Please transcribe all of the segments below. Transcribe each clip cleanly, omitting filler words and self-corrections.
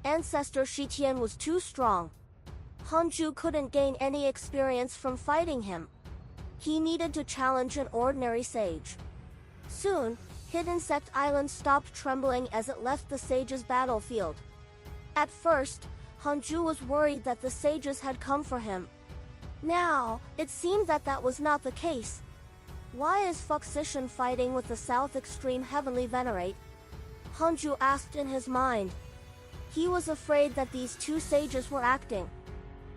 ancestor Shitian was too strong. Hanju couldn't gain any experience from fighting him. He needed to challenge an ordinary sage. Soon, Hidden Sect Island stopped trembling as it left the sage's battlefield. At first, Hanju was worried that the sages had come for him. Now, it seemed that that was not the case. Why is Fuxishan fighting with the South Extreme Heavenly Venerate? Hanju asked in his mind. He was afraid that these two sages were acting.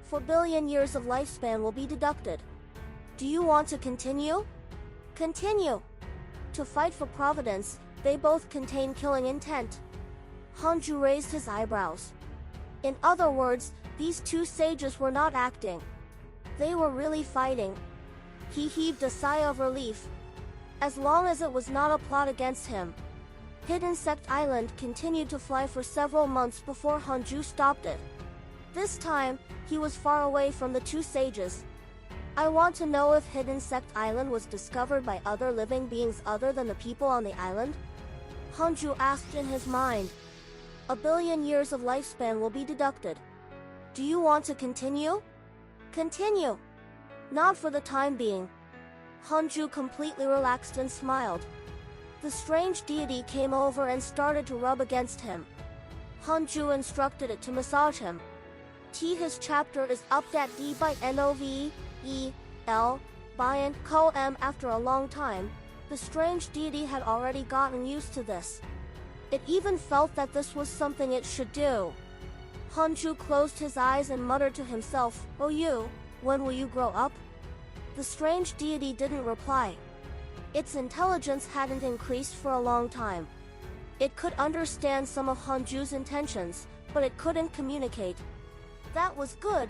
4 billion years of lifespan will be deducted. Do you want to continue? Continue. To fight for Providence, they both contain killing intent. Hanju raised his eyebrows. In other words, these two sages were not acting. They were really fighting. He heaved a sigh of relief. As long as it was not a plot against him. Hidden Sect Island continued to fly for several months before Hanju stopped it. This time, he was far away from the two sages. I want to know if Hidden Sect Island was discovered by other living beings other than the people on the island? Hanju asked in his mind. 1 billion years of lifespan will be deducted. Do you want to continue? Continue. Not for the time being. Hanju completely relaxed and smiled. The strange deity came over and started to rub against him. Hanju instructed it to massage him. His chapter is updat D by NOVEL, by Ko-M. After a long time, the strange deity had already gotten used to this. It even felt that this was something it should do. Hanju closed his eyes and muttered to himself, "Oh you, when will you grow up?" The strange deity didn't reply. Its intelligence hadn't increased for a long time. It could understand some of Hanju's intentions, but it couldn't communicate. That was good.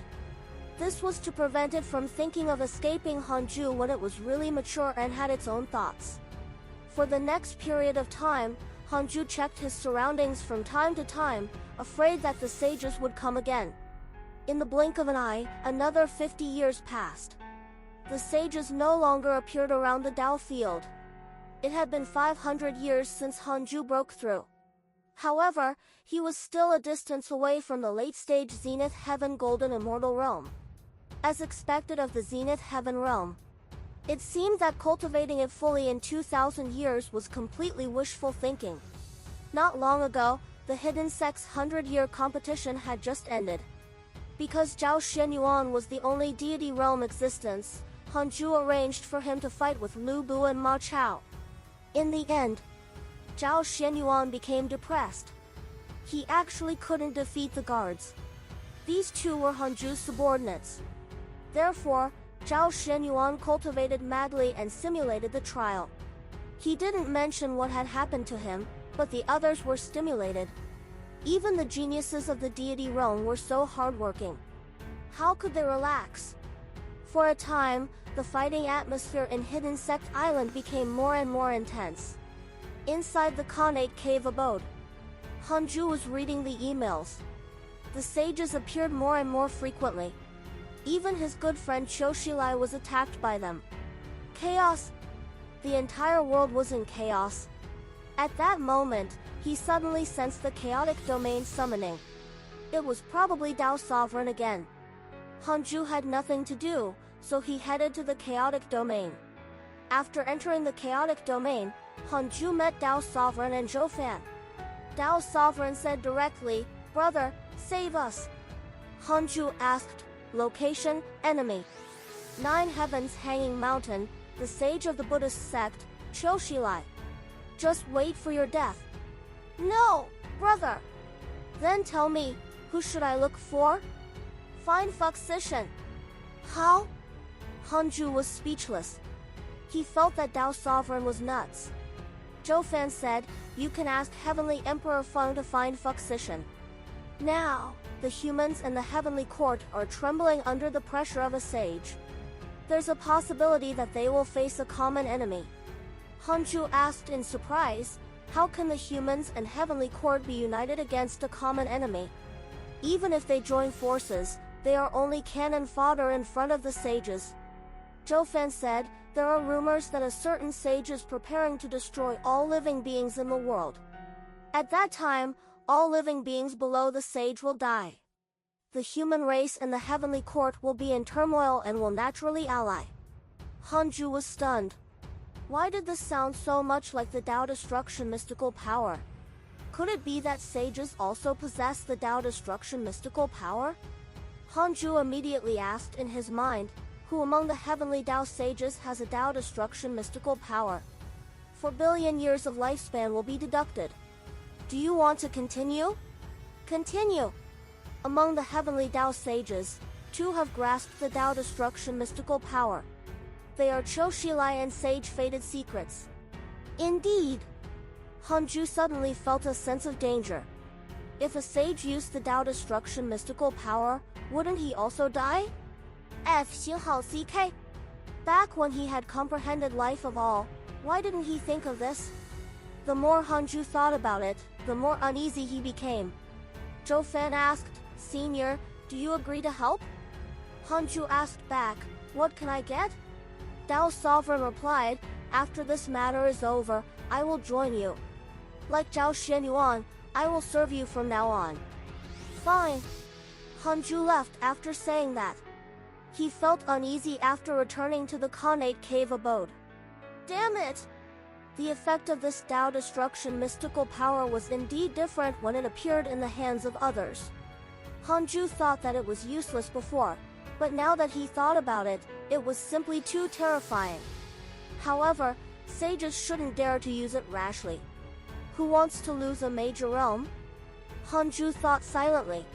This was to prevent it from thinking of escaping Hanju when it was really mature and had its own thoughts. For the next period of time, Hanju checked his surroundings from time to time, afraid that the sages would come again. In the blink of an eye, another 50 years passed. The sages no longer appeared around the Dao field. It had been 500 years since Hanju broke through. However, he was still a distance away from the late-stage Zenith Heaven Golden Immortal Realm. As expected of the Zenith Heaven Realm, it seemed that cultivating it fully in 2,000 years was completely wishful thinking. Not long ago, the Hidden Sect's 100-year competition had just ended. Because Zhao Xianyuan was the only deity realm existence, Hanju arranged for him to fight with Lu Bu and Ma Chao. In the end, Zhao Xianyuan became depressed. He actually couldn't defeat the guards. These two were Hanju's subordinates. Therefore, Zhao Xianyuan cultivated madly and simulated the trial. He didn't mention what had happened to him, but the others were stimulated. Even the geniuses of the deity realm were so hardworking. How could they relax? For a time, the fighting atmosphere in Hidden Sect Island became more and more intense. Inside the Khanate cave abode, Hanju was reading the emails. The sages appeared more and more frequently. Even his good friend Choshilai was attacked by them. Chaos! The entire world was in chaos. At that moment, he suddenly sensed the chaotic domain summoning. It was probably Dao Sovereign again. Hanju had nothing to do, so he headed to the chaotic domain. After entering the chaotic domain, Hanju met Dao Sovereign and Zhou Fan. Dao Sovereign said directly, "Brother, save us." Hanju asked, "Location, enemy." 9 Heavens Hanging Mountain, the sage of the Buddhist sect, Choshilai. "Just wait for your death." "No, brother." "Then tell me, who should I look for?" "Find Fuxishan." "How?" Hanju was speechless. He felt that Dao Sovereign was nuts. Zhou Fan said, "You can ask Heavenly Emperor Feng to find Fuxishan." Now, the humans and the Heavenly Court are trembling under the pressure of a sage. There's a possibility that they will face a common enemy. Hanju asked in surprise, how can the humans and Heavenly Court be united against a common enemy? Even if they join forces, they are only cannon fodder in front of the sages. Zhou Fan said, there are rumors that a certain sage is preparing to destroy all living beings in the world. At that time, All living beings below the sage will die. The human race and the heavenly court will be in turmoil and will naturally ally. Hanju was stunned. Why did this sound so much like the Tao Destruction mystical power? Could it be that sages also possess the Tao Destruction mystical power? Hanju immediately asked in his mind, who among the heavenly Tao sages has a Tao Destruction mystical power? 4 billion years of lifespan will be deducted. Do you want to continue? Continue! Among the heavenly Tao sages, 2 have grasped the Tao Destruction mystical power. They are Qiu Shilai and Sage Fated Secrets. Indeed! Hanju suddenly felt a sense of danger. If a sage used the Tao Destruction mystical power, wouldn't he also die? F 星号 CK. Back when he had comprehended life of all, why didn't he think of this? The more Hanju thought about it, the more uneasy he became. Zhou Fan asked, Senior, do you agree to help? Hanju asked back, what can I get? Tao Sovereign replied, after this matter is over, I will join you. Like Zhao Xianyuan, I will serve you from now on. Fine. Hanju left after saying that. He felt uneasy after returning to the Khanate cave abode. Damn it! The effect of this Tao Destruction mystical power was indeed different when it appeared in the hands of others. Hanju thought that it was useless before, but now that he thought about it, it was simply too terrifying. However, sages shouldn't dare to use it rashly. Who wants to lose a major realm? Hanju thought silently.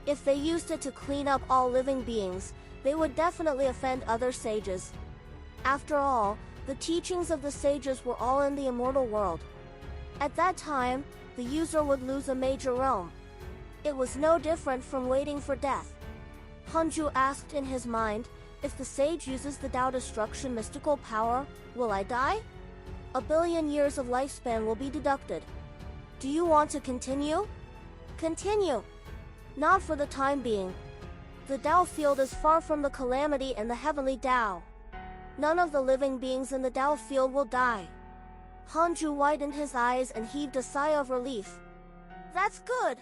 If they used it to clean up all living beings, they would definitely offend other sages. After all, the teachings of the sages were all in the immortal world. At that time, the user would lose a major realm. It was no different from waiting for death. Hanju asked in his mind, if the sage uses the Tao Destruction mystical power, will I die? 1 billion years of lifespan will be deducted. Do you want to continue? Continue. Not for the time being. The Tao field is far from the calamity and the heavenly Tao. None of the living beings in the Tao field will die. Hanju widened his eyes and heaved a sigh of relief. That's good.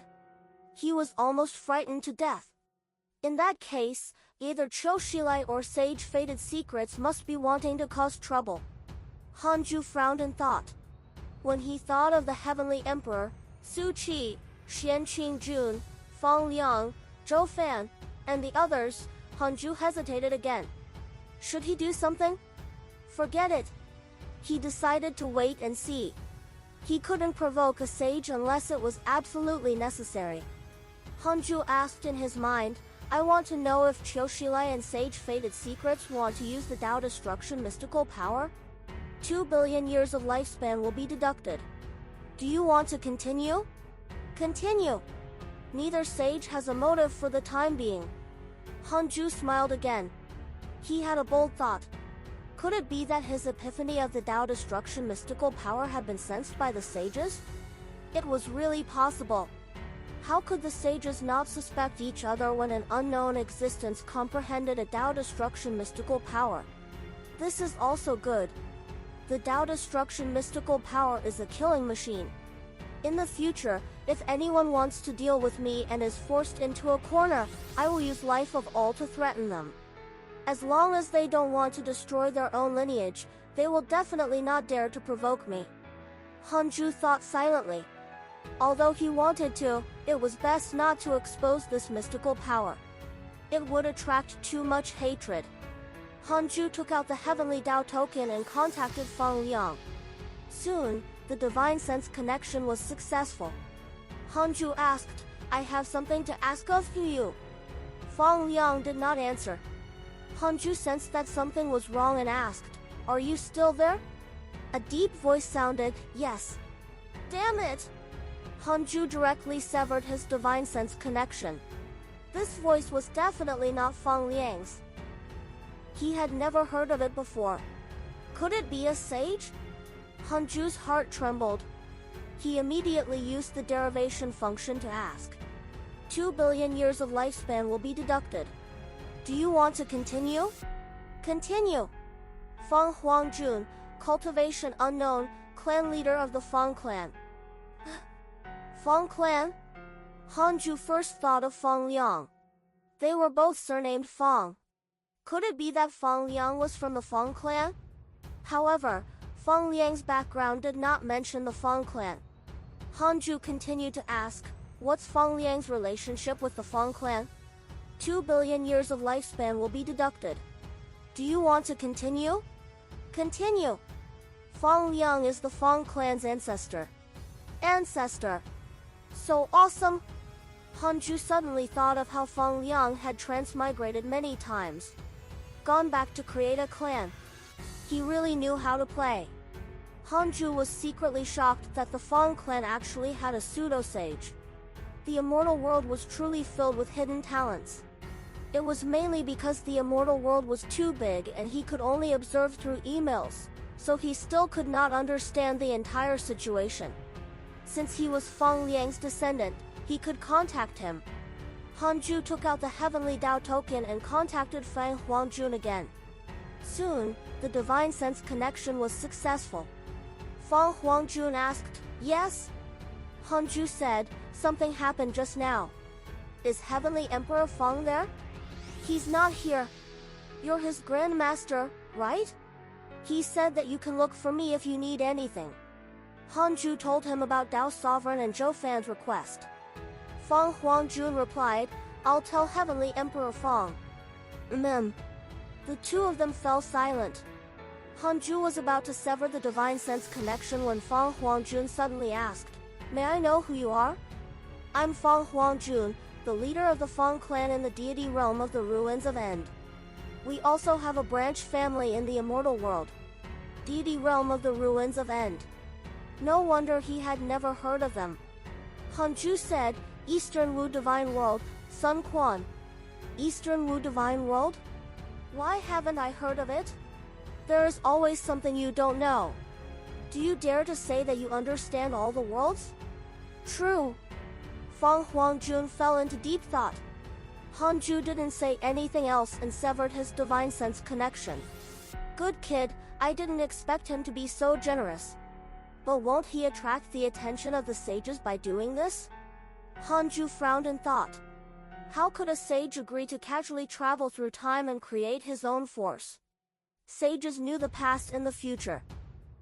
He was almost frightened to death. In that case, either Qiu Shilai or Sage Fated Secrets must be wanting to cause trouble. Hanju frowned in thought. When he thought of the Heavenly Emperor, Su Qi, Xian Qingjun, Fang Liang, Zhou Fan, and the others, Hanju hesitated again. Should he do something? Forget it. He decided to wait and see. He couldn't provoke a sage unless it was absolutely necessary. Hanju asked in his mind, I want to know if Qiu Shilai and Sage Fated Secrets want to use the Tao Destruction mystical power? 2 billion years of lifespan will be deducted. Do you want to continue? Continue. Neither sage has a motive for the time being. Hanju smiled again. He had a bold thought. Could it be that his epiphany of the Tao Destruction mystical power had been sensed by the sages? It was really possible. How could the sages not suspect each other when an unknown existence comprehended a Tao Destruction mystical power? This is also good. The Tao Destruction mystical power is a killing machine. In the future, if anyone wants to deal with me and is forced into a corner, I will use life of all to threaten them. As long as they don't want to destroy their own lineage, they will definitely not dare to provoke me. Hanju thought silently. Although he wanted to, it was best not to expose this mystical power. It would attract too much hatred. Hanju took out the Heavenly Tao token and contacted Fang Liang. Soon, the Divine Sense connection was successful. Hanju asked, I have something to ask of you. Fang Liang did not answer. Hanju sensed that something was wrong and asked, Are you still there? A deep voice sounded, Yes. Damn it! Hanju directly severed his Divine Sense connection. This voice was definitely not Fang Liang's. He had never heard of it before. Could it be a sage? Hanju's heart trembled. He immediately used the derivation function to ask. 2 billion years of lifespan will be deducted. Do you want to continue? Continue. Fang Huangjun, cultivation unknown, clan leader of the Fang clan. Fang clan? Hanju first thought of Fang Liang. They were both surnamed Fang. Could it be that Fang Liang was from the Fang clan? However, Fang Liang's background did not mention the Fang clan. Hanju continued to ask, what's Fang Liang's relationship with the Fang clan? 2 billion years of lifespan will be deducted. Do you want to continue? Continue. Fang Liang is the Fang clan's ancestor. Ancestor. So awesome. Hanju suddenly thought of how Fang Liang had transmigrated many times. Gone back to create a clan. He really knew how to play. Hanju was secretly shocked that the Fang clan actually had a pseudo-sage. The immortal world was truly filled with hidden talents. It was mainly because the immortal world was too big and he could only observe through emails, so he still could not understand the entire situation. Since he was Fang Liang's descendant, he could contact him. Hanju took out the Heavenly Dao token and contacted Fang Huangjun again. Soon, the Divine Sense connection was successful. Fang Huangjun asked, yes? Hanju said, something happened just now. Is Heavenly Emperor Fang there? He's not here. You're his Grandmaster, right? He said that you can look for me if you need anything. Hanju told him about Dao Sovereign and Zhou Fan's request. Fang Huangjun replied, I'll tell Heavenly Emperor Fang. The two of them fell silent. Hanju was about to sever the Divine Sense connection when Fang Huangjun suddenly asked, may I know who you are? I'm Fang Huangjun, the leader of the Fang clan in the deity realm of the Ruins of End. We also have a branch family in the immortal world. Deity realm of the Ruins of End. No wonder he had never heard of them. Hanju said, Eastern Wu Divine World, Sun Quan. Eastern Wu Divine World? Why haven't I heard of it? There is always something you don't know. Do you dare to say that you understand all the worlds? True. Fang Huangjun fell into deep thought. Hanju didn't say anything else and severed his Divine Sense connection. Good kid, I didn't expect him to be so generous. But won't he attract the attention of the sages by doing this? Hanju frowned and thought. How could a sage agree to casually travel through time and create his own force? Sages knew the past and the future.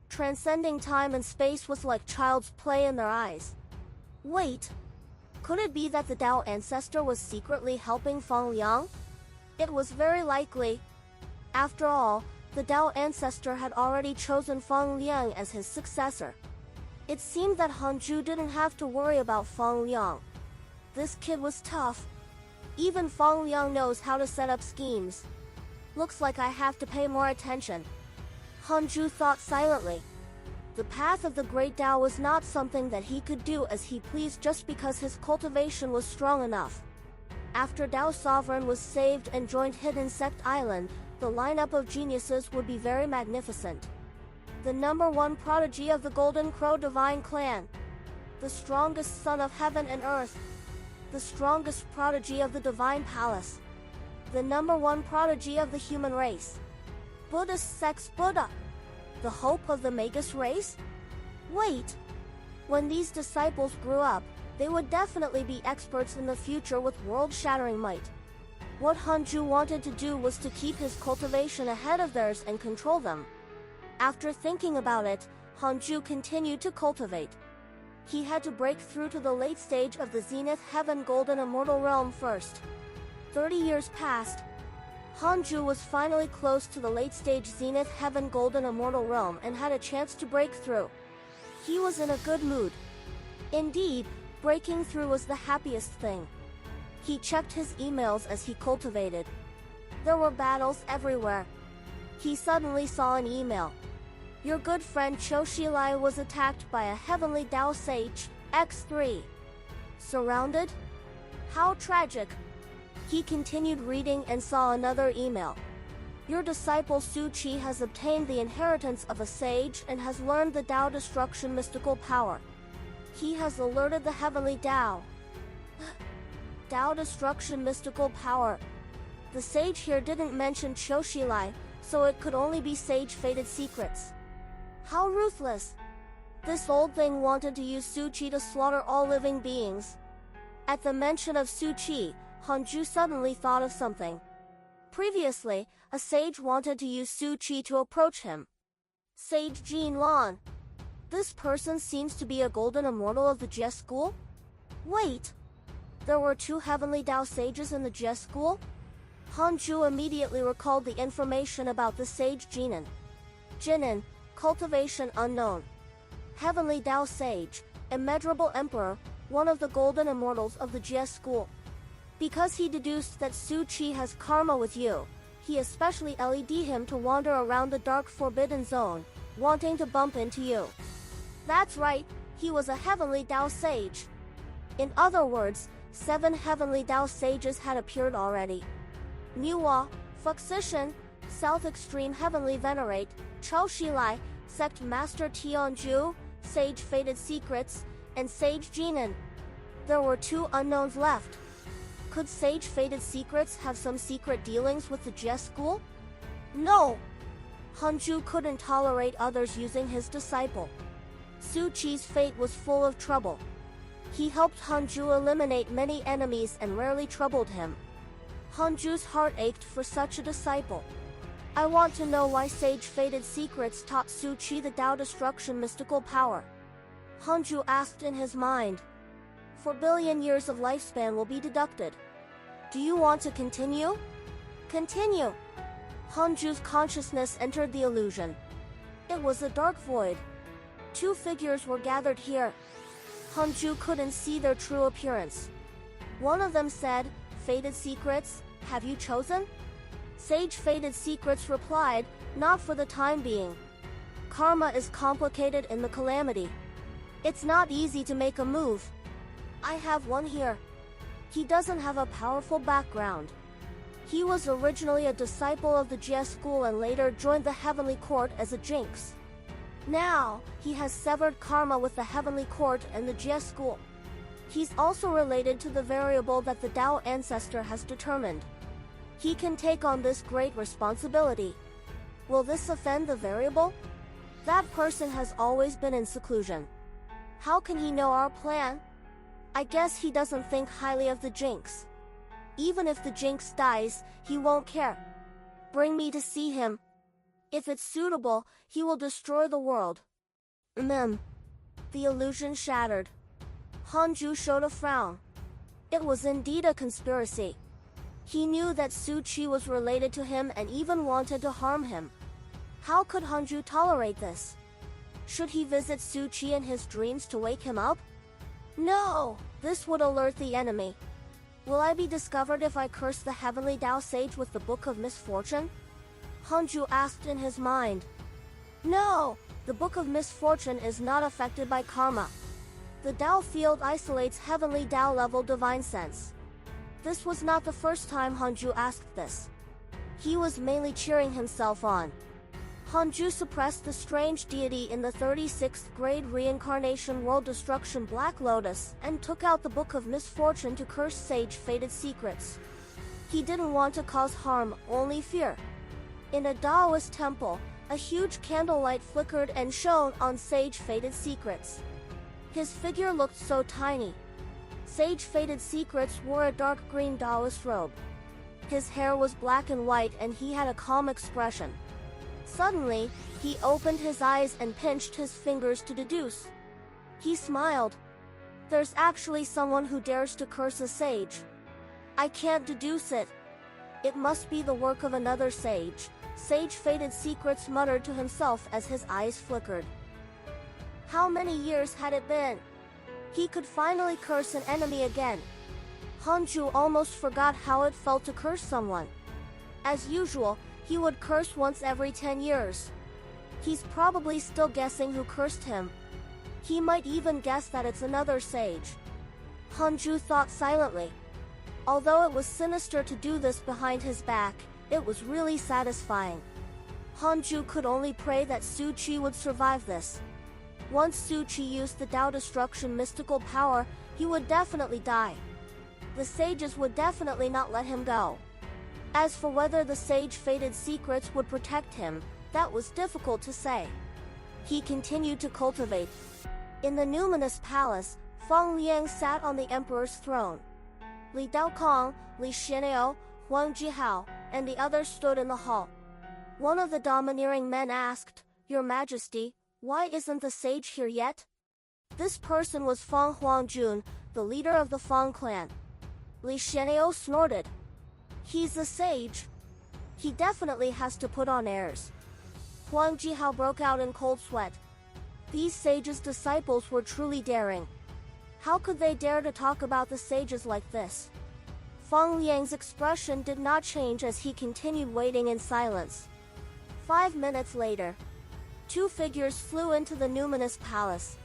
Transcending time and space was like child's play in their eyes. Wait. Could it be that the Dao ancestor was secretly helping Fang Liang? It was very likely. After all, the Dao ancestor had already chosen Fang Liang as his successor. It seemed that Hanju didn't have to worry about Fang Liang. This kid was tough. Even Fang Liang knows how to set up schemes. Looks like I have to pay more attention. Hanju thought silently. The path of the Great Dao was not something that he could do as he pleased just because his cultivation was strong enough. After Dao Sovereign was saved and joined Hidden Sect Island, the lineup of geniuses would be very magnificent. The #1 prodigy of the Golden Crow Divine Clan. The strongest son of heaven and earth. The strongest prodigy of the Divine Palace. The #1 prodigy of the human race. Buddhist Sex Buddha. The hope of the Magus race? Wait. When these disciples grew up, they would definitely be experts in the future with world-shattering might. What Hanju wanted to do was to keep his cultivation ahead of theirs and control them. After thinking about it, Hanju continued to cultivate. He had to break through to the late stage of the Zenith Heaven Golden Immortal Realm first. 30 years passed. Hanju was finally close to the late stage Zenith Heaven Golden Immortal Realm and had a chance to break through. He was in a good mood. Indeed, breaking through was the happiest thing. He checked his emails as he cultivated. There were battles everywhere. He suddenly saw an email. Your good friend Qiu Shilai was attacked by a Heavenly Dao Sage, X3. Surrounded? How tragic. He continued reading and saw another email. Your disciple Su Qi has obtained the inheritance of a sage and has learned the Dao Destruction mystical power. He has alerted the Heavenly Dao. Dao Destruction mystical power. The sage here didn't mention Qiu Shilai, so it could only be sage-fated secrets. How ruthless. This old thing wanted to use Su Qi to slaughter all living beings. At the mention of Su Qi, Hanju suddenly thought of something. Previously, a sage wanted to use Su Qi to approach him. Sage Jin Lan. This person seems to be a golden immortal of the Jie school? Wait! There were 2 heavenly Dao sages in the Jie school? Hanju immediately recalled the information about the sage Jinan. Jinan, cultivation unknown. Heavenly Dao sage, immeasurable emperor, one of the golden immortals of the Jie school. Because he deduced that Su Qi has karma with you, he especially led him to wander around the dark forbidden zone, wanting to bump into you. That's right, he was a heavenly Dao sage. In other words, 7 heavenly Dao sages had appeared already. Niwa, Fuxishan, South Extreme Heavenly Venerate, Chao Shilai, Sect Master Tianju, Sage Fated Secrets, and Sage Jinan. There were 2 unknowns left. Could Sage Fated Secrets have some secret dealings with the Jie school? No! Hanju couldn't tolerate others using his disciple. Su Qi's fate was full of trouble. He helped Hanju eliminate many enemies and rarely troubled him. Hanju's heart ached for such a disciple. I want to know why Sage Fated Secrets taught Su Qi the Dao Destruction mystical power. Hanju asked in his mind. 4 billion years of lifespan will be deducted. Do you want to continue? Continue. Hanju's consciousness entered the illusion. It was a dark void. 2 figures were gathered here. Hanju couldn't see their true appearance. One of them said, Fated Secrets, have you chosen? Sage Fated Secrets replied, not for the time being. Karma is complicated in the calamity. It's not easy to make a move. I have one here. He doesn't have a powerful background. He was originally a disciple of the Jie school and later joined the Heavenly Court as a jinx. Now, he has severed karma with the Heavenly Court and the Jie school. He's also related to the variable that the Dao ancestor has determined. He can take on this great responsibility. Will this offend the variable? That person has always been in seclusion. How can he know our plan? I guess he doesn't think highly of the jinx. Even if the jinx dies, he won't care. Bring me to see him. If it's suitable, he will destroy the world. The illusion shattered. Hanju showed a frown. It was indeed a conspiracy. He knew that Su Qi was related to him and even wanted to harm him. How could Hanju tolerate this? Should he visit Su Qi in his dreams to wake him up? No, this would alert the enemy. Will I be discovered if I curse the Heavenly Dao Sage with the Book of Misfortune? Hanju asked in his mind. No, the Book of Misfortune is not affected by karma. The Dao field isolates Heavenly Dao level divine sense. This was not the first time Hanju asked this. He was mainly cheering himself on. Hanju suppressed the strange deity in the 36th grade reincarnation world destruction Black Lotus and took out the Book of Misfortune to curse Sage Fated Secrets. He didn't want to cause harm, only fear. In a Daoist temple, a huge candlelight flickered and shone on Sage Fated Secrets. His figure looked so tiny. Sage Fated Secrets wore a dark green Daoist robe. His hair was black and white and he had a calm expression. Suddenly, he opened his eyes and pinched his fingers to deduce. He smiled. There's actually someone who dares to curse a sage. I can't deduce it. It must be the work of another sage, Sage Fated Secrets muttered to himself as his eyes flickered. How many years had it been? He could finally curse an enemy again. Hanju almost forgot how it felt to curse someone. As usual, he would curse once every 10 years. He's probably still guessing who cursed him. He might even guess that it's another sage. Hanju thought silently. Although it was sinister to do this behind his back, it was really satisfying. Hanju could only pray that Su Qi would survive this. Once Su Qi used the Dao Destruction mystical power, he would definitely die. The sages would definitely not let him go. As for whether the Sage Fated Secrets would protect him, that was difficult to say. he continued to cultivate. In the numinous palace, Fang Liang sat on the emperor's throne. Li Daokong, Li Xian'eo, Huang Jihao, and the others stood in the hall. One of the domineering men asked, "Your Majesty, why isn't the sage here yet?" This person was Fang Huangjun, the leader of the Fang clan. Li Xian'eo snorted. "He's the sage. He definitely has to put on airs." Huang Jihao broke out in cold sweat. These sages' disciples were truly daring. How could they dare to talk about the sages like this? Fang Liang's expression did not change as he continued waiting in silence. 5 minutes later, two figures flew into the numinous palace.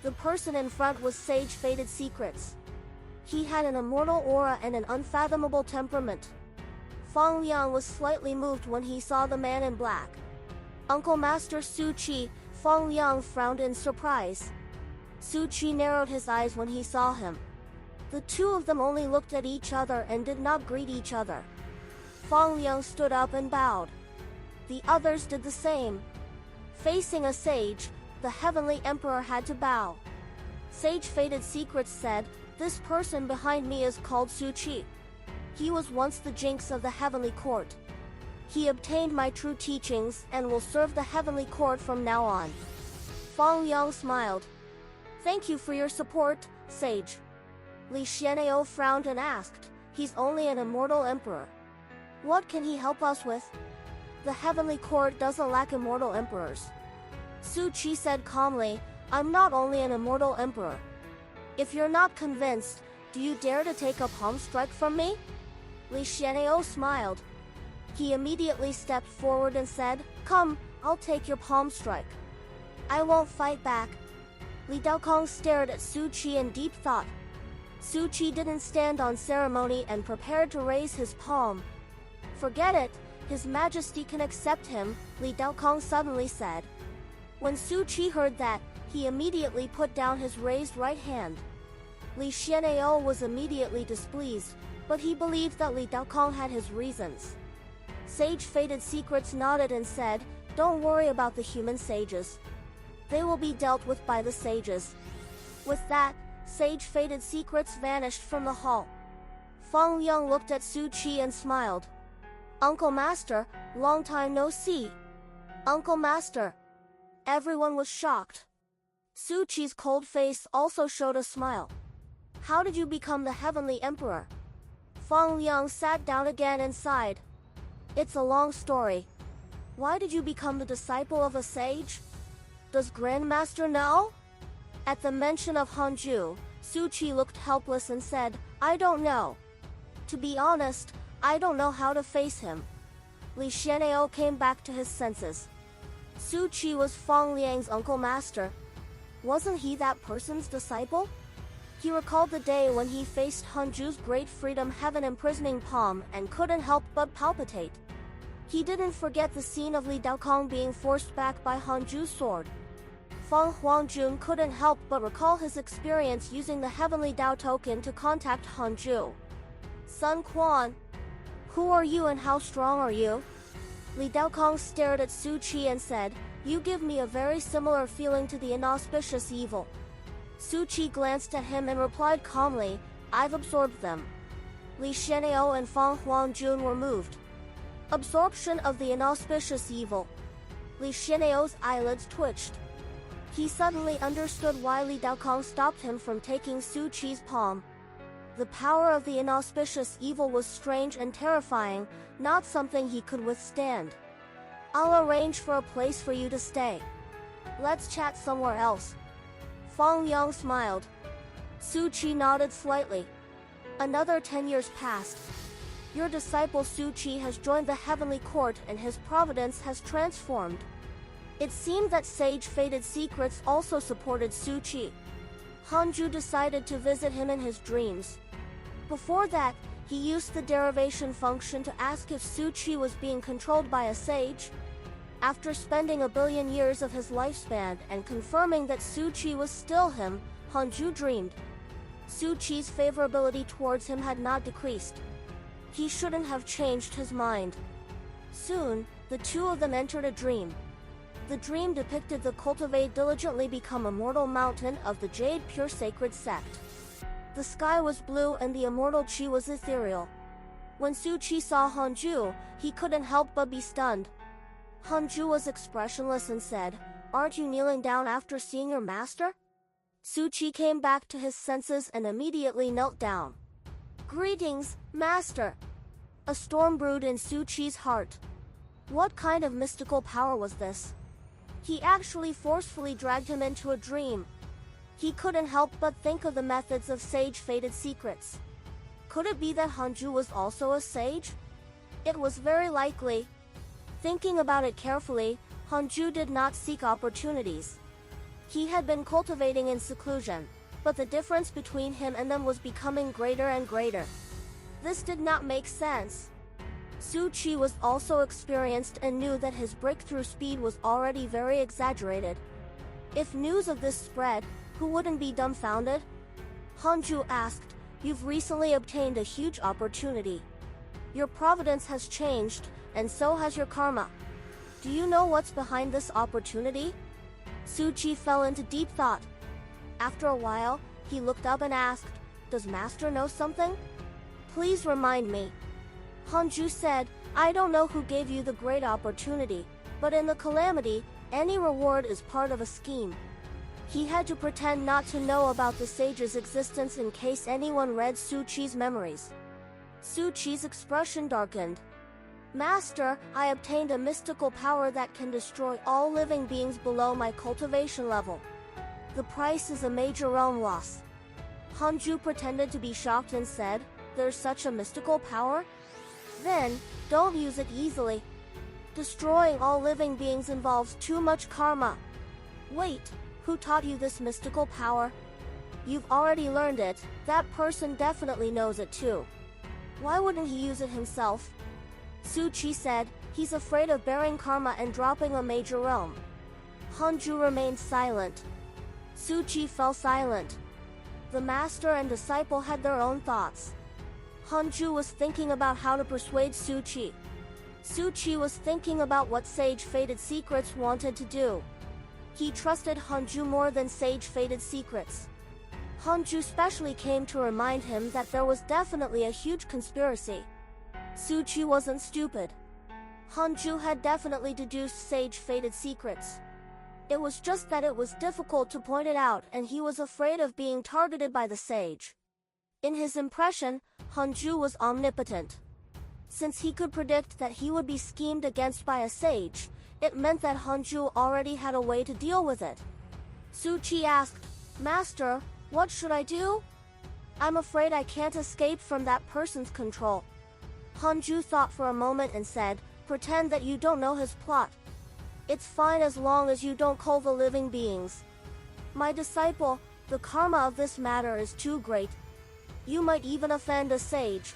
The person in front was Sage Fated Secrets. He had an immortal aura and an unfathomable temperament. Fang Liang was slightly moved when he saw the man in black. Uncle Master Su Qi, Fang Liang frowned in surprise. Su Qi narrowed his eyes when he saw him. The two of them only looked at each other and did not greet each other. Fang Liang stood up and bowed. The others did the same. Facing a sage, the heavenly emperor had to bow. Sage Fated Secrets said, "This person behind me is called Su Qi. He was once the jinx of the heavenly court. He obtained my true teachings and will serve the heavenly court from now on." Fang Liang smiled. "Thank you for your support, sage." Li Xian'eo frowned and asked, "He's only an immortal emperor. What can he help us with?" "The heavenly court doesn't lack immortal emperors." Su Qi said calmly, "I'm not only an immortal emperor. If you're not convinced, do you dare to take a palm strike from me?" Li Xian'eo smiled. He immediately stepped forward and said, "Come, I'll take your palm strike. I won't fight back." Li Daokong stared at Su Qi in deep thought. Su Qi didn't stand on ceremony and prepared to raise his palm. "Forget it, His Majesty can accept him," Li Daokong suddenly said. When Su Qi heard that, he immediately put down his raised right hand. Li Xian'eo was immediately displeased, but he believed that Li Daokong had his reasons. Sage Fated Secrets nodded and said, "Don't worry about the human sages. They will be dealt with by the sages." With that, Sage Fated Secrets vanished from the hall. Fang Liang looked at Su Qi and smiled. "Uncle Master, long time no see." "Uncle Master." Everyone was shocked. Su Qi's cold face also showed a smile. "How did you become the Heavenly Emperor?" Fang Liang sat down again and sighed. "It's a long story. Why did you become the disciple of a sage? Does Grandmaster know?" At the mention of Hanju, Su Qi looked helpless and said, "I don't know. To be honest, I don't know how to face him." Li Xian'eo came back to his senses. Su Qi was Fang Liang's uncle master. Wasn't he that person's disciple? He recalled the day when he faced Hanju's great freedom heaven imprisoning palm and couldn't help but palpitate. He didn't forget the scene of Li Daokong being forced back by Hanju's sword. Fang Huangjun couldn't help but recall his experience using the Heavenly Dao token to contact Hanju. "Sun Quan, who are you and how strong are you?" Li Daokong stared at Su Qi and said, "You give me a very similar feeling to the inauspicious evil." Su Qi glanced at him and replied calmly, "I've absorbed them." Li Xian'eo and Fang Huangjun were moved. Absorption of the inauspicious evil. Li Xian'eo's eyelids twitched. He suddenly understood why Li Daokong stopped him from taking Su Qi's palm. The power of the inauspicious evil was strange and terrifying, not something he could withstand. "I'll arrange for a place for you to stay. Let's chat somewhere else." Fang Liang smiled. Su Qi nodded slightly. Another 10 years passed. Your disciple Su Qi has joined the heavenly court and his providence has transformed. It seemed that Sage Fated Secrets also supported Su Qi. Hanju decided to visit him in his dreams. Before that, he used the derivation function to ask if Su Qi was being controlled by a sage. After spending 1 billion years of his lifespan and confirming that Su Qi was still him, Hanju dreamed. Su Qi's favorability towards him had not decreased. He shouldn't have changed his mind. Soon, the two of them entered a dream. The dream depicted the cultivate diligently become immortal mountain of the Jade Pure Sacred Sect. The sky was blue and the immortal Qi was ethereal. When Su Qi saw Hanju, he couldn't help but be stunned. Hanju was expressionless and said, "Aren't you kneeling down after seeing your master?" Su Qi came back to his senses and immediately knelt down. "Greetings, master." A storm brewed in Su Qi's heart. What kind of mystical power was this? He actually forcefully dragged him into a dream. He couldn't help but think of the methods of sage fated secrets. Could it be that Hanju was also a sage? It was very likely. Thinking about it carefully, Hanju did not seek opportunities. He had been cultivating in seclusion, but the difference between him and them was becoming greater and greater. This did not make sense. Su Qi was also experienced and knew that his breakthrough speed was already very exaggerated. If news of this spread, who wouldn't be dumbfounded? Hanju asked, "You've recently obtained a huge opportunity. Your providence has changed, and so has your karma. Do you know what's behind this opportunity?" Su Qi fell into deep thought. After a while, he looked up and asked, "Does Master know something? Please remind me." Hanju said, "I don't know who gave you the great opportunity, but in the calamity, any reward is part of a scheme." He had to pretend not to know about the sage's existence in case anyone read Su Qi's memories. Su Qi's expression darkened. "Master, I obtained a mystical power that can destroy all living beings below my cultivation level. The price is a major realm loss." Hanju pretended to be shocked and said, "There's such a mystical power? Then, don't use it easily. Destroying all living beings involves too much karma." "Wait, who taught you this mystical power?" "You've already learned it, that person definitely knows it too. Why wouldn't he use it himself?" Su Qi said, "He's afraid of bearing karma and dropping a major realm." Hanju remained silent. Su Qi fell silent. The master and disciple had their own thoughts. Hanju was thinking about how to persuade Su Qi. Su Qi was thinking about what Sage Fated Secrets wanted to do. He trusted Hanju more than Sage Fated Secrets. Hanju specially came to remind him that there was definitely a huge conspiracy. Su Qi wasn't stupid. Hanju had definitely deduced Sage Fated Secrets. It was just that it was difficult to point it out and he was afraid of being targeted by the sage. In his impression, Hanju was omnipotent. Since he could predict that he would be schemed against by a sage, it meant that Hanju already had a way to deal with it. Su Qi asked, "Master, what should I do? I'm afraid I can't escape from that person's control." Hanju thought for a moment and said, "Pretend that you don't know his plot. It's fine as long as you don't cull the living beings. My disciple, the karma of this matter is too great. You might even offend a sage.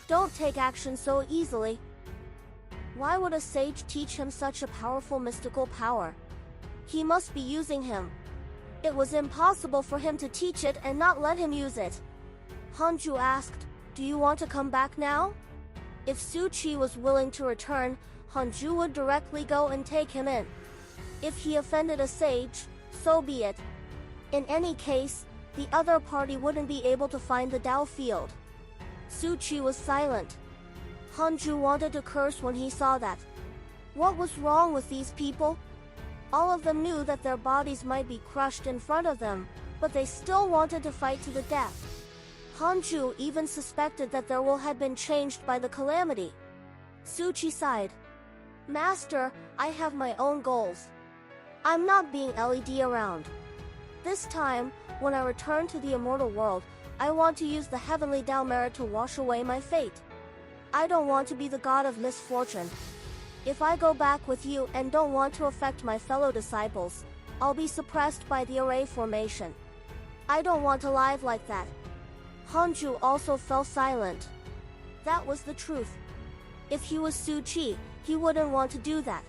Don't take action so easily." Why would a sage teach him such a powerful mystical power? He must be using him. It was impossible for him to teach it and not let him use it. Hanju asked, "Do you want to come back now?" If Su Qi was willing to return, Hanju would directly go and take him in. If he offended a sage, so be it. In any case, the other party wouldn't be able to find the Dao field. Su Qi was silent. Hanju wanted to curse when he saw that. What was wrong with these people? All of them knew that their bodies might be crushed in front of them, but they still wanted to fight to the death. Hanju even suspected that their will had been changed by the calamity. Su Qi sighed. "Master, I have my own goals. I'm not being LED around. This time, when I return to the immortal world, I want to use the heavenly Dao merit to wash away my fate. I don't want to be the god of misfortune. If I go back with you and don't want to affect my fellow disciples, I'll be suppressed by the array formation. I don't want to live like that." Hanju also fell silent. That was the truth. If he was Su Qi, he wouldn't want to do that.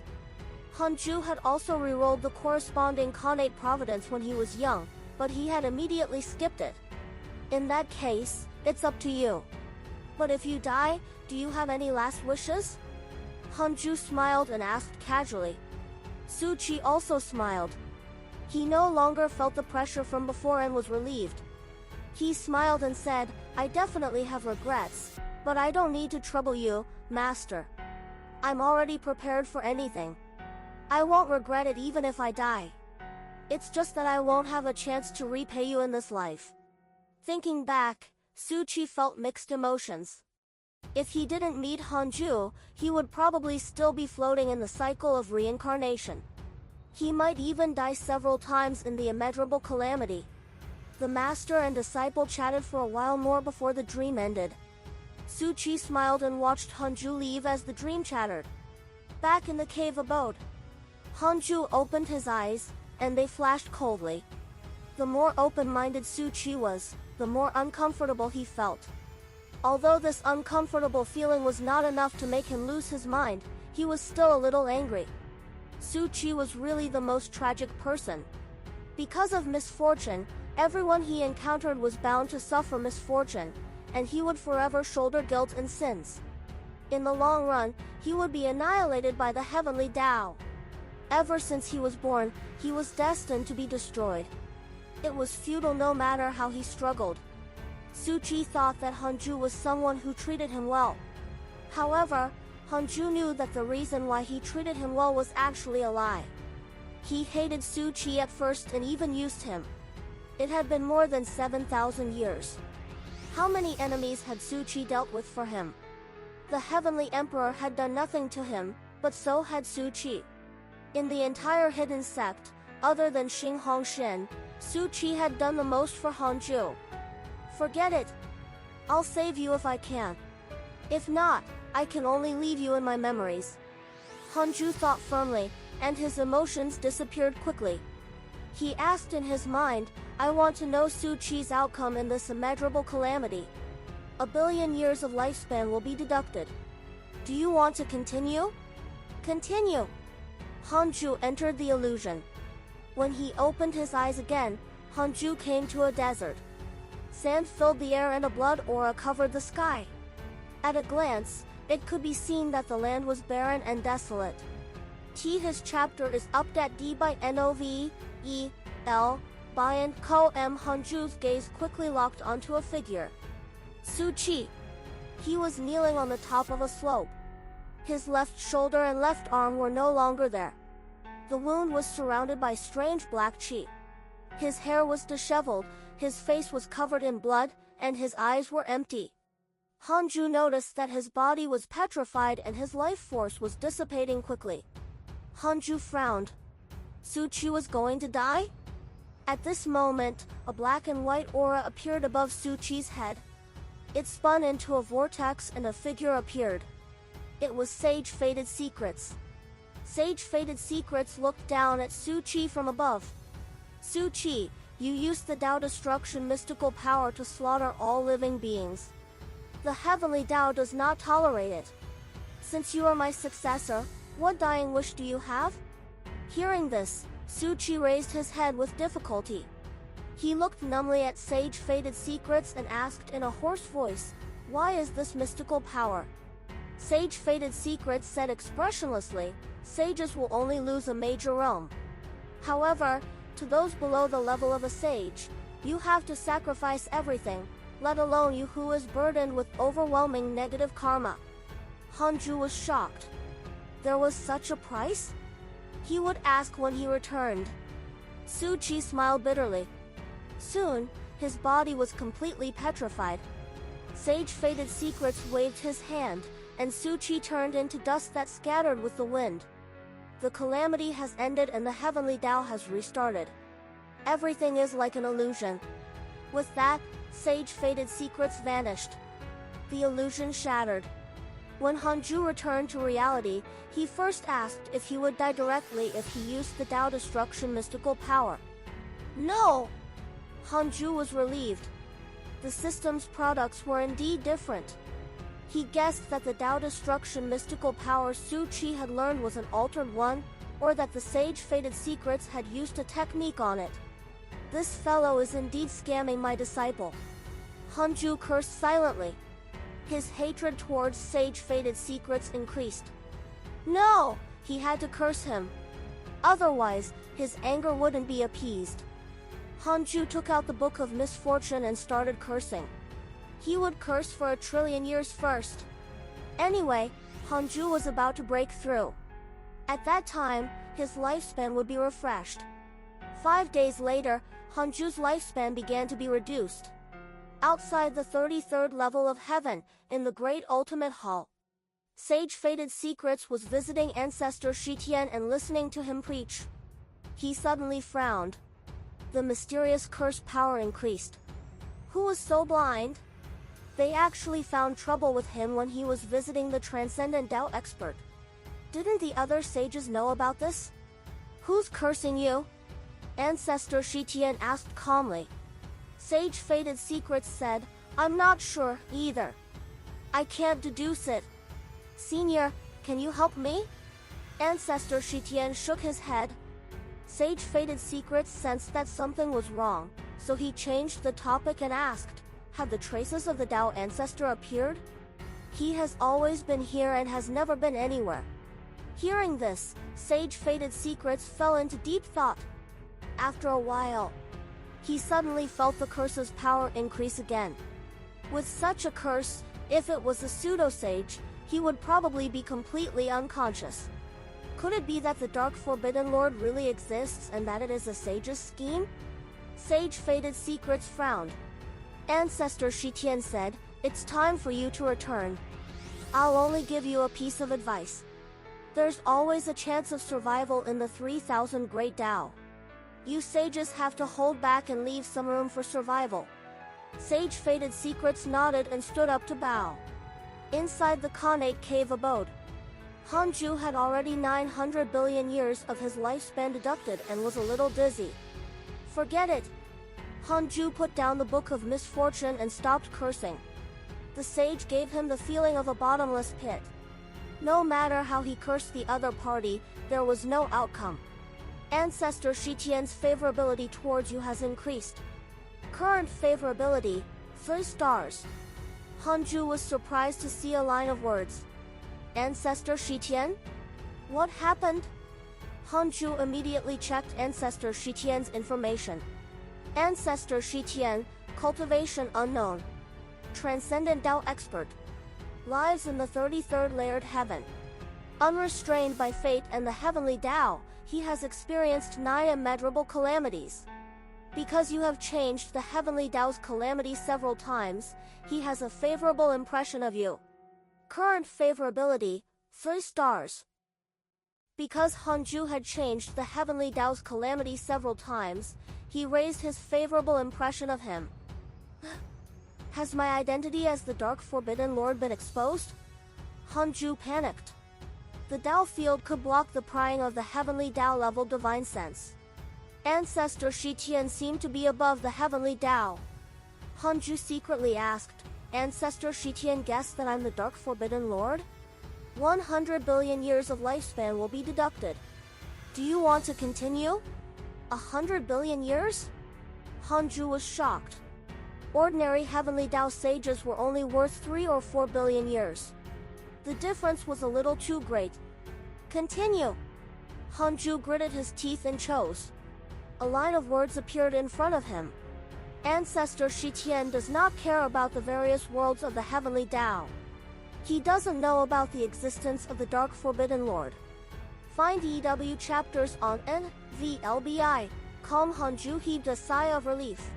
Hanju had also re-rolled the corresponding Khanate Providence when he was young, but he had immediately skipped it. In that case, it's up to you. But if you die, do you have any last wishes? Hanju smiled and asked casually. Su Chi also smiled. He no longer felt the pressure from before and was relieved. He smiled and said, I definitely have regrets, but I don't need to trouble you, Master. I'm already prepared for anything. I won't regret it even if I die. It's just that I won't have a chance to repay you in this life. Thinking back, Su Chi felt mixed emotions. If he didn't meet Hanju, he would probably still be floating in the cycle of reincarnation. He might even die several times in the immeasurable calamity. The master and disciple chatted for a while more before the dream ended. Su Chi smiled and watched Hanju leave as the dream chattered. Back in the cave abode, Hanju opened his eyes, and they flashed coldly. The more open-minded Su Chi was, the more uncomfortable he felt. Although this uncomfortable feeling was not enough to make him lose his mind, he was still a little angry. Su Chi was really the most tragic person. Because of misfortune, everyone he encountered was bound to suffer misfortune, and he would forever shoulder guilt and sins. In the long run, he would be annihilated by the heavenly Tao. Ever since he was born, he was destined to be destroyed. It was futile no matter how he struggled. Su Chi thought that Hanju was someone who treated him well. However, Hanju knew that the reason why he treated him well was actually a lie. He hated Su Chi at first and even used him. It had been more than 7,000 years. How many enemies had Su Chi dealt with for him? The Heavenly Emperor had done nothing to him, but so had Su Chi. In the entire hidden sect, other than Xing Hongshin, Su Chi had done the most for Hanju. Forget it. I'll save you if I can. If not, I can only leave you in my memories. Hanju thought firmly, and his emotions disappeared quickly. He asked in his mind, I want to know Su Chi's outcome in this immeasurable calamity. 1 billion years of lifespan will be deducted. Do you want to continue? Continue. Hanju entered the illusion. When he opened his eyes again, Hanju came to a desert. Sand filled the air and a blood aura covered the sky. At a glance, it could be seen that the land was barren and desolate. His chapter is updat D by NOVE, L, Bayan Ko M. Hanju's gaze quickly locked onto a figure. Su Chi. He was kneeling on the top of a slope. His left shoulder and left arm were no longer there. The wound was surrounded by strange black chi. His hair was disheveled, his face was covered in blood, and his eyes were empty. Hanju noticed that his body was petrified and his life force was dissipating quickly. Hanju frowned. Su Chi was going to die? At this moment, a black and white aura appeared above Su Chi's head. It spun into a vortex and a figure appeared. It was Sage Fated Secrets. Sage Fated Secrets looked down at Su Chi from above. Su Chi, you used the Tao Destruction mystical power to slaughter all living beings. The Heavenly Tao does not tolerate it. Since you are my successor, what dying wish do you have? Hearing this, Su Chi raised his head with difficulty. He looked numbly at Sage Fated Secrets and asked in a hoarse voice, why is this mystical power? Sage Fated Secrets said expressionlessly, sages will only lose a major realm. However, to those below the level of a sage, you have to sacrifice everything, let alone you who is burdened with overwhelming negative karma. Hanju was shocked. There was such a price? He would ask when he returned. Su Chi smiled bitterly. Soon, his body was completely petrified. Sage Fated Secrets waved his hand, and Su Chi turned into dust that scattered with the wind. The calamity has ended and the Heavenly Tao has restarted. Everything is like an illusion. With that, Sage Fated Secrets vanished. The illusion shattered. When Hanju returned to reality, he first asked if he would die directly if he used the Tao Destruction mystical power. No! Hanju was relieved. The system's products were indeed different. He guessed that the Tao Destruction mystical power Su Chi had learned was an altered one, or that the Sage Fated Secrets had used a technique on it. This fellow is indeed scamming my disciple. Hanju cursed silently. His hatred towards Sage Fated Secrets increased. No! He had to curse him. Otherwise, his anger wouldn't be appeased. Hanju took out the Book of Misfortune and started cursing. He would curse for 1,000,000,000 years first. Anyway, Hanju was about to break through. At that time, his lifespan would be refreshed. 5 days later, Hanju's lifespan began to be reduced. Outside the 33rd level of heaven, in the Great Ultimate Hall, Sage Fated Secrets was visiting Ancestor Shitian and listening to him preach. He suddenly frowned. The mysterious curse power increased. Who was so blind? They actually found trouble with him when he was visiting the Transcendent Tao expert. Didn't the other sages know about this? Who's cursing you? Ancestor Shitian asked calmly. Sage Fated Secrets said, I'm not sure, either. I can't deduce it. Senior, can you help me? Ancestor Shitian shook his head. Sage Fated Secrets sensed that something was wrong, so he changed the topic and asked, have the traces of the Tao ancestor appeared? He has always been here and has never been anywhere. Hearing this, Sage Fated Secrets fell into deep thought. After a while, he suddenly felt the curse's power increase again. With such a curse, if it was a pseudo-sage, he would probably be completely unconscious. Could it be that the Dark Forbidden Lord really exists and that it is a sage's scheme? Sage Fated Secrets frowned. Ancestor Shitian said, it's time for you to return. I'll only give you a piece of advice. There's always a chance of survival in the 3,000 Great Tao. You sages have to hold back and leave some room for survival. Sage Fated Secrets nodded and stood up to bow. Inside the Khanate cave abode, Hanju had already 900 billion years of his lifespan deducted and was a little dizzy. Forget it. Hanju put down the Book of Misfortune and stopped cursing. The sage gave him the feeling of a bottomless pit. No matter how he cursed the other party, there was no outcome. Ancestor Shitian's favorability towards you has increased. Current favorability, 3 stars. Hanju was surprised to see a line of words. Ancestor Shitian? What happened? Hanju immediately checked Ancestor Shitian's information. Ancestor Shitian, cultivation unknown. Transcendent Tao expert. Lives in the 33rd layered heaven. Unrestrained by fate and the heavenly Tao, he has experienced 9 immeasurable calamities. Because you have changed the heavenly Tao's calamity several times, he has a favorable impression of you. Current favorability, 3 stars. Because Hanju had changed the heavenly Tao's calamity several times, he raised his favorable impression of him. Has my identity as the Dark Forbidden Lord been exposed? Hanju panicked. The Tao field could block the prying of the heavenly Tao level divine sense. Ancestor Shitian seemed to be above the heavenly Tao. Hanju secretly asked, Ancestor Shitian guessed that I'm the Dark Forbidden Lord? 100 billion years of lifespan will be deducted. Do you want to continue? 100 billion years? Hanju was shocked. Ordinary heavenly Tao sages were only worth 3 or 4 billion years. The difference was a little too great. Continue. Hanju gritted his teeth and chose. A line of words appeared in front of him. Ancestor Shitian does not care about the various worlds of the heavenly Tao. He doesn't know about the existence of the Dark Forbidden Lord. Find EW chapters on NVLBI. Calm. Hanju heaved a sigh of relief.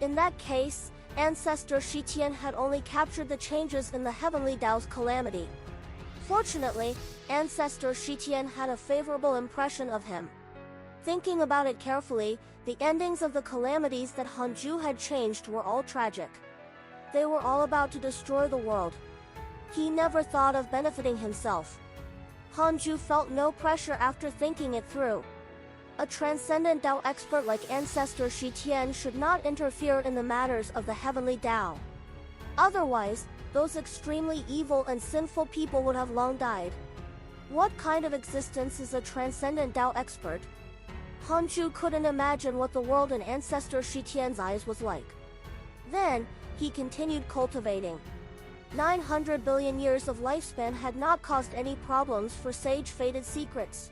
In that case, Ancestor Shitian had only captured the changes in the heavenly Tao's calamity. Fortunately, Ancestor Shitian had a favorable impression of him. Thinking about it carefully, the endings of the calamities that Hanju had changed were all tragic. They were all about to destroy the world. He never thought of benefiting himself. Hanju felt no pressure after thinking it through. A transcendent Tao expert like Ancestor Shitian should not interfere in the matters of the heavenly Tao. Otherwise, those extremely evil and sinful people would have long died. What kind of existence is a transcendent Tao expert? Hanju couldn't imagine what the world in Ancestor Shitian's eyes was like. Then, he continued cultivating. 900 billion years of lifespan had not caused any problems for Sage Fated Secrets.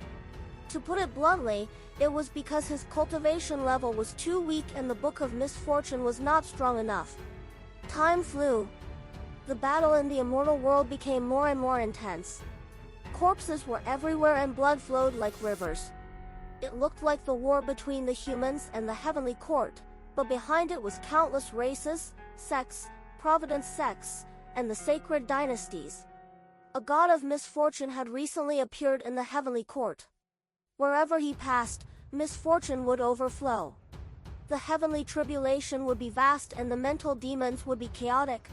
To put it bluntly, it was because his cultivation level was too weak and the Book of Misfortune was not strong enough. Time flew. The battle in the immortal world became more and more intense. Corpses were everywhere and blood flowed like rivers. It looked like the war between the humans and the heavenly court, but behind it was countless races, sects, providence sects, and the sacred dynasties. A god of misfortune had recently appeared in the heavenly court. Wherever he passed, misfortune would overflow. The heavenly tribulation would be vast and the mental demons would be chaotic.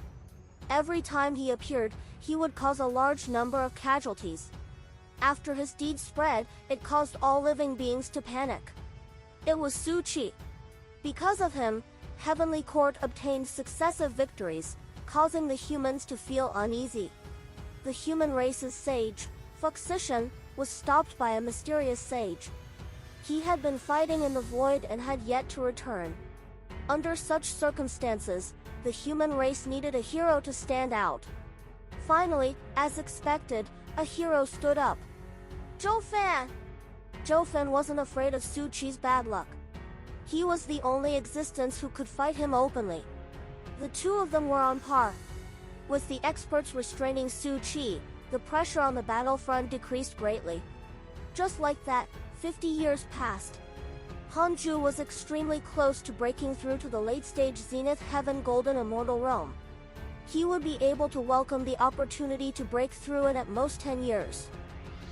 Every time he appeared, he would cause a large number of casualties. After his deed spread, it caused all living beings to panic. It was Su Qi. Because of him, Heavenly Court obtained successive victories, causing the humans to feel uneasy. The human race's sage, Fuxishan, was stopped by a mysterious sage. He had been fighting in the void and had yet to return. Under such circumstances, the human race needed a hero to stand out. Finally, as expected, a hero stood up. Zhou Fan! Zhou Fan wasn't afraid of Su Qi's bad luck. He was the only existence who could fight him openly. The two of them were on par. With the experts restraining Su Qi, the pressure on the battlefront decreased greatly. Just like that, 50 years passed. Han Ju was extremely close to breaking through to the late-stage Zenith Heaven Golden Immortal Realm. He would be able to welcome the opportunity to break through in at most 10 years.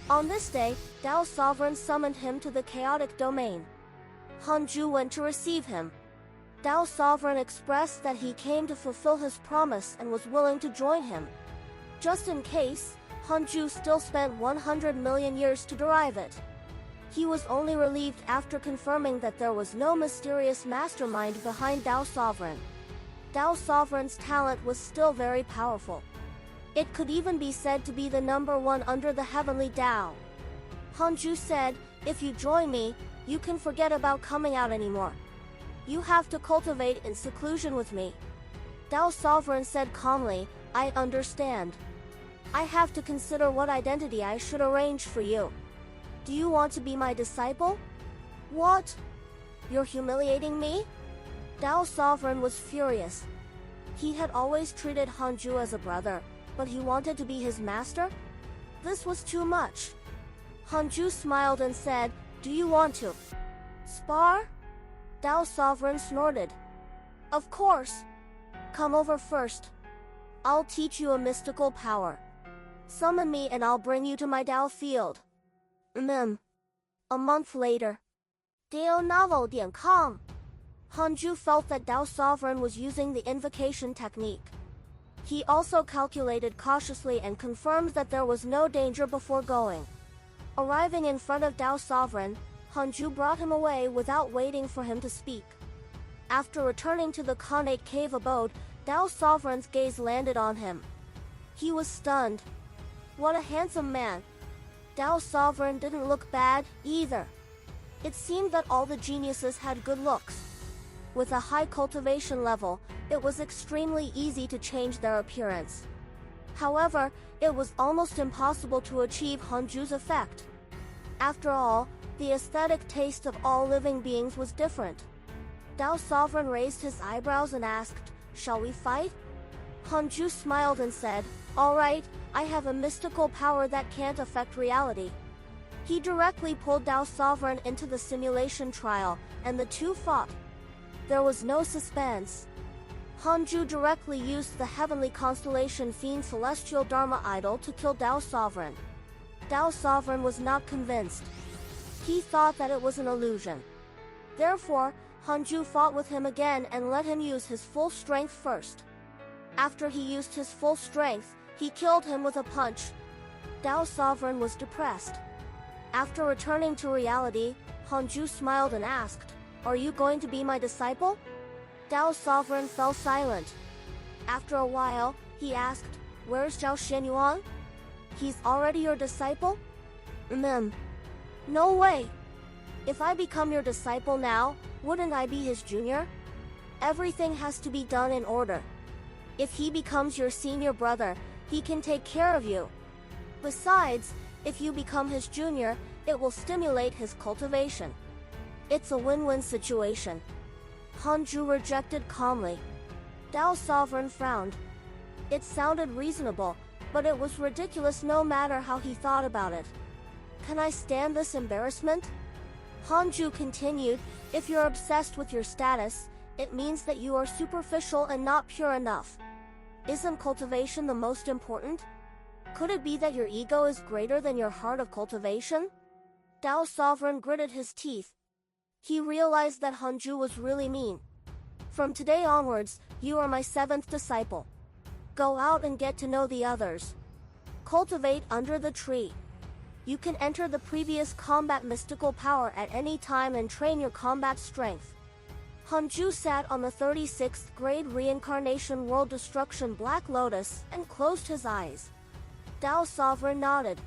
On this day, Dao Sovereign summoned him to the chaotic domain. Han Ju went to receive him. Dao Sovereign expressed that he came to fulfill his promise and was willing to join him. Just in case, Han Ju still spent 100 million years to derive it. He was only relieved after confirming that there was no mysterious mastermind behind Dao Sovereign. Dao Sovereign's talent was still very powerful. It could even be said to be the #1 under the heavenly Dao. Han Ju said, "If you join me, you can forget about coming out anymore. You have to cultivate in seclusion with me." Dao Sovereign said calmly, "I understand. I have to consider what identity I should arrange for you. Do you want to be my disciple?" "What? You're humiliating me?" Dao Sovereign was furious. He had always treated Han Ju as a brother, but he wanted to be his master? This was too much. Han Ju smiled and said, "Do you want to spar?" Dao Sovereign snorted. "Of course. Come over first. I'll teach you a mystical power. Summon me and I'll bring you to my Dao field." A month later. DaoNovel.com. Han Ju felt that Dao Sovereign was using the invocation technique. He also calculated cautiously and confirmed that there was no danger before going. Arriving in front of Dao Sovereign, Han Ju brought him away without waiting for him to speak. After returning to the Khanate cave abode, Dao Sovereign's gaze landed on him. He was stunned. What a handsome man. Dao Sovereign didn't look bad, either. It seemed that all the geniuses had good looks. With a high cultivation level, it was extremely easy to change their appearance. However, it was almost impossible to achieve Han Ju's effect. After all, the aesthetic taste of all living beings was different. Dao Sovereign raised his eyebrows and asked, "Shall we fight?" Han Ju smiled and said, "All right, I have a mystical power that can't affect reality." He directly pulled Dao Sovereign into the simulation trial, and the two fought. There was no suspense. Han Ju directly used the heavenly constellation Fiend Celestial Dharma Idol to kill Dao Sovereign. Dao Sovereign was not convinced. He thought that it was an illusion. Therefore, Han Ju fought with him again and let him use his full strength first. After he used his full strength, he killed him with a punch. Dao Sovereign was depressed. After returning to reality, Han Ju smiled and asked, "Are you going to be my disciple?" Dao Sovereign fell silent. After a while, he asked, "Where's Zhao Xianyuan? He's already your disciple?" No way. If I become your disciple now, wouldn't I be his junior? Everything has to be done in order. If he becomes your senior brother, he can take care of you. Besides, if you become his junior, It will stimulate his cultivation. It's a win-win situation. Hanju rejected calmly. Dao Sovereign frowned. It sounded reasonable, but it was ridiculous no matter how he thought about it. Can I stand this embarrassment? Hanju continued, if you're obsessed with your status, it means that you are superficial and not pure enough. Isn't cultivation the most important? Could it be that your ego is greater than your heart of cultivation? Dao Sovereign gritted his teeth. He realized that Hanju was really mean. From today onwards, you are my 7th disciple. Go out and get to know the others. Cultivate under the tree. You can enter the previous combat mystical power at any time and train your combat strength. Hanju sat on the 36th grade reincarnation world destruction Black Lotus and closed his eyes. Dao Sovereign nodded.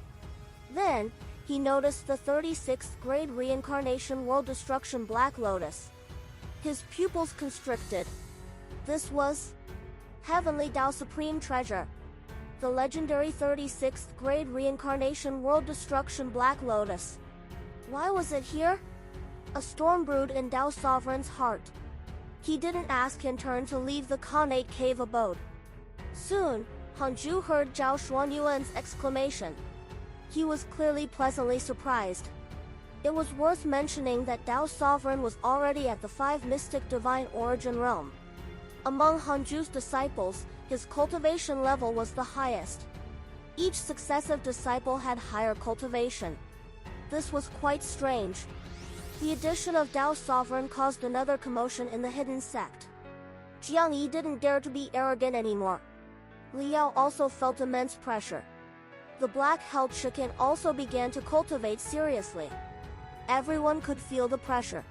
Then, he noticed the 36th grade reincarnation world destruction Black Lotus. His pupils constricted. This was Heavenly Dao Supreme Treasure. The legendary 36th grade reincarnation world destruction Black Lotus. Why was it here? A storm brewed in Dao Sovereign's heart. He didn't ask in turn to leave the Khanate cave abode. Soon, Hanju heard Zhao Xuanyuan's exclamation. He was clearly pleasantly surprised. It was worth mentioning that Dao Sovereign was already at the 5 mystic divine origin realm. Among Hanju's disciples, his cultivation level was the highest. Each successive disciple had higher cultivation. This was quite strange. The addition of Dao Sovereign caused another commotion in the hidden sect. Jiang Yi didn't dare to be arrogant anymore. Liao also felt immense pressure. The black-held Shikin also began to cultivate seriously. Everyone could feel the pressure.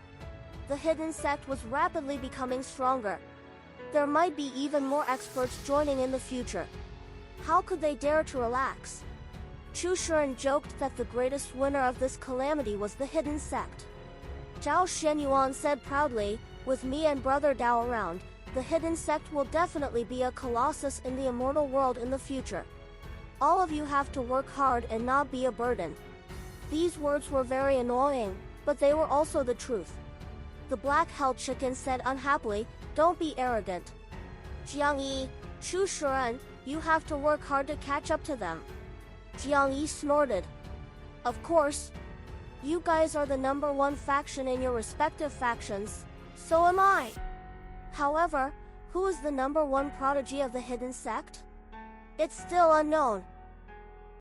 The hidden sect was rapidly becoming stronger. There might be even more experts joining in the future. How could they dare to relax? Chu Shiren joked that the greatest winner of this calamity was the hidden sect. Zhao Xianyuan said proudly, with me and Brother Dao around, the hidden sect will definitely be a colossus in the immortal world in the future. All of you have to work hard and not be a burden. These words were very annoying, but they were also the truth. The black-held Chicken said unhappily, don't be arrogant. Jiang Yi, Chu Shiren, you have to work hard to catch up to them. Jiang Yi snorted. Of course. You guys are the #1 faction in your respective factions, so am I. However, who is the #1 prodigy of the hidden sect? It's still unknown.